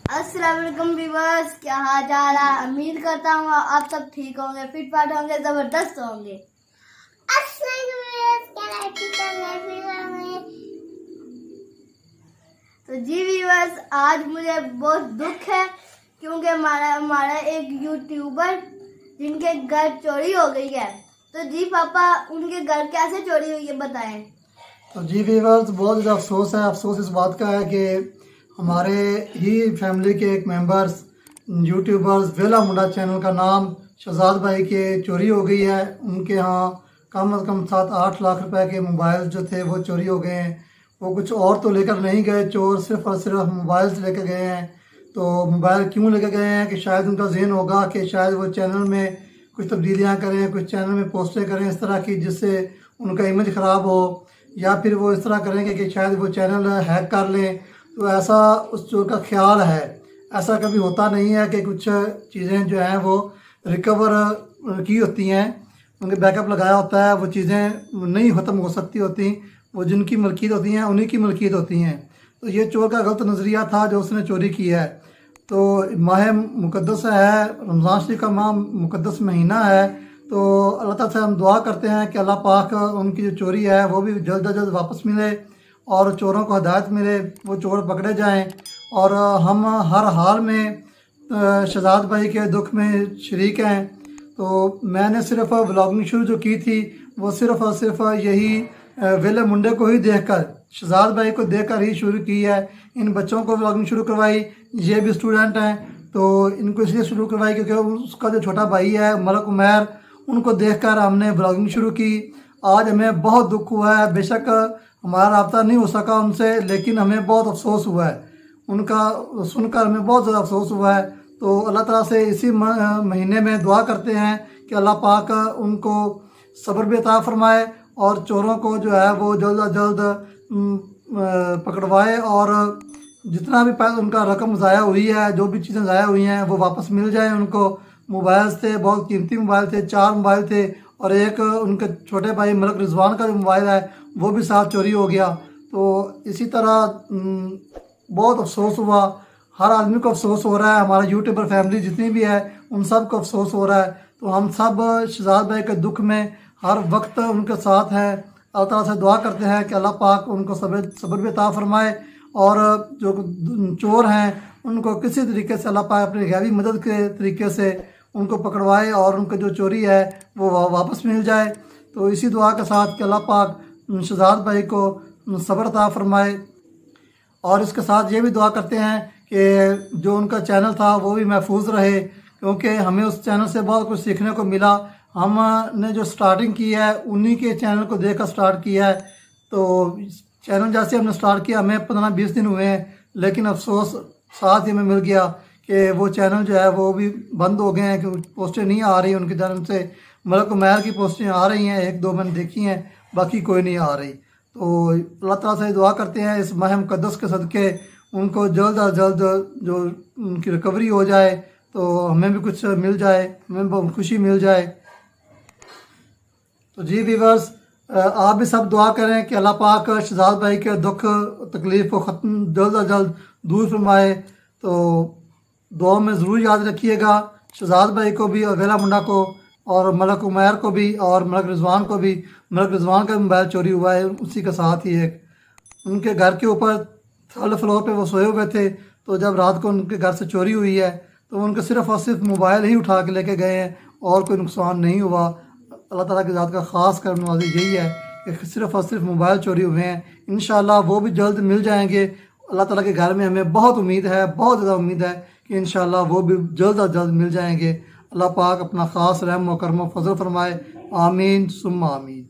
अस्सलाम वालेकुम व्यूअर्स, क्या हाल चाल है। उम्मीद करता हूँ आप सब ठीक होंगे, फिट फाट होंगे, जबरदस्त होंगे। तो जी व्यूअर्स, आज मुझे बहुत दुख है क्योंकि हमारा एक यूट्यूबर जिनके घर चोरी हो गई है। तो जी पापा, उनके घर कैसे चोरी हुई है बताएं। तो जी व्यूअर्स, बहुत ज़्यादा अफसोस है। अफसोस इस बात का है कि हमारे ही फैमिली के एक मेंबर्स यूट्यूबर्स वेला मुंडा चैनल का नाम शहजाद भाई के चोरी हो गई है। उनके यहाँ कम से कम 7-8 लाख रुपए के मोबाइल जो थे वो चोरी हो गए हैं। वो कुछ और तो लेकर नहीं गए, चोर सिर्फ और सिर्फ मोबाइल लेकर गए हैं। तो मोबाइल क्यों लेकर गए हैं कि शायद उनका ज़हन होगा कि शायद वो चैनल में कुछ तब्दीलियाँ करें, कुछ चैनल में पोस्टें करें इस तरह की जिससे उनका इमेज ख़राब हो, या फिर वो इस तरह करेंगे कि शायद वो चैनल हैक कर लें। तो ऐसा उस चोर का ख्याल है। ऐसा कभी होता नहीं है कि कुछ चीज़ें जो हैं वो रिकवर की होती हैं, उनके बैकअप लगाया होता है, वो चीज़ें नहीं ख़त्म हो सकती होती। वो जिनकी मलकियत होती हैं उन्हीं की मलकियत होती हैं। तो ये चोर का गलत नज़रिया था जो उसने चोरी की है। तो माह मुक़द्दस है, रमज़ान शरीफ का माह मुक़द्दस महीना है। तो अल्लाह ताला से हम दुआ करते हैं कि अल्लाह पाक उनकी जो चोरी है वो भी जल्द अज जल्द वापस मिले और चोरों को हिदायत मिले, वो चोर पकड़े जाएं। और हम हर हाल में शहजाद भाई के दुख में शरीक हैं। तो मैंने सिर्फ व्लॉगिंग शुरू जो की थी वो सिर्फ और सिर्फ यही वेले मुंडे को ही देखकर, शहजाद भाई को देखकर ही शुरू की है। इन बच्चों को व्लॉगिंग शुरू करवाई, ये भी स्टूडेंट हैं तो इनको इसलिए शुरू करवाई क्योंकि उसका जो छोटा भाई है मलक उमैर, उनको देखकर हमने ब्लॉगिंग शुरू की। आज हमें बहुत दुख हुआ है, बेशक हमारा रब्ता नहीं हो सका उनसे, लेकिन हमें बहुत अफसोस हुआ है। उनका सुनकर हमें बहुत ज़्यादा अफसोस हुआ है। तो अल्लाह ताला से इसी महीने में दुआ करते हैं कि अल्लाह पाक उनको सब्र भी अता फरमाए और चोरों को जो है वो जल्द अज जल्द पकड़वाए और जितना भी उनका रकम ज़ाया हुई है, जो भी चीज़ें ज़ाया हुई हैं वो वापस मिल जाए उनको। मोबाइल्स थे, बहुत कीमती मोबाइल थे, 4 मोबाइल थे और एक उनके छोटे भाई मलक रिजवान का जो मोबाइल है वो भी साथ चोरी हो गया। तो इसी तरह बहुत अफसोस हुआ, हर आदमी को अफसोस हो रहा है। हमारा यूट्यूबर फैमिली जितनी भी है उन सब को अफसोस हो रहा है। तो हम सब शहजाद भाई के दुख में हर वक्त उनके साथ हैं। अल्लाह ताला से दुआ करते हैं कि अल्लाह पाक उनको सब्र भी अता फरमाए और जो चोर हैं उनको किसी तरीके से अल्लाह पाक अपनी गैबी मदद के तरीके से उनको पकड़वाए और उनका जो चोरी है वो वापस मिल जाए। तो इसी दुआ के साथ कि अल्लाह पाक शहजाद भाई को सब्र अता फरमाए। और इसके साथ ये भी दुआ करते हैं कि जो उनका चैनल था वो भी महफूज रहे, क्योंकि हमें उस चैनल से बहुत कुछ सीखने को मिला। हमने जो स्टार्टिंग की है उन्हीं के चैनल को देख कर स्टार्ट किया है। तो चैनल जैसे हमने स्टार्ट किया हमें 15-20 दिन हुए हैं, लेकिन अफसोस साथ ही हमें मिल गया कि वो चैनल जो है वो भी बंद हो गए हैं, क्योंकि पोस्टें नहीं आ रही उनकी तरफ से। मलक उमैर की पोस्टें आ रही हैं, 1-2 मैंने देखी हैं, बाकी कोई नहीं आ रही। तो अल्लाह ताला से दुआ करते हैं इस माह मुक़द्दस के सदक़े उनको जल्द अज जल्द जो उनकी रिकवरी हो जाए तो हमें भी कुछ मिल जाए, हमें बहुत खुशी मिल जाए। तो जी व्यूअर्स, आप भी सब दुआ करें कि अल्लाह पाक शहजाद भाई के दुख तकलीफ़ को ख़त्म जल्द अज जल्द दूर फरमाए। तो दुआ में ज़रूर याद रखिएगा शहजाद भाई को भी और वेला मुंडा को और मलक उमैर को भी और मलक रिजवान को भी। मलक रिजवान का मोबाइल चोरी हुआ है उसी के साथ ही एक उनके घर के ऊपर 3rd फ्लोर पे वो सोए हुए थे। तो जब रात को उनके घर से चोरी हुई है तो उनके सिर्फ और सिर्फ मोबाइल ही उठा के लेके गए हैं और कोई नुकसान नहीं हुआ। अल्लाह ताला की ज़ात का ख़ास करने वाली यही है कि सिर्फ और सिर्फ मोबाइल चोरी हुए हैं। इंशाल्लाह वो भी जल्द मिल जाएंगे। अल्लाह ताला के घर में हमें बहुत उम्मीद है, बहुत ज़्यादा उम्मीद है कि इंशाल्लाह वो भी जल्द अज जल्द मिल जाएंगे। अल्लाह पाक अपना ख़ास रहम व करम व फजल फरमाए। आमीन सुम्मा आमीन।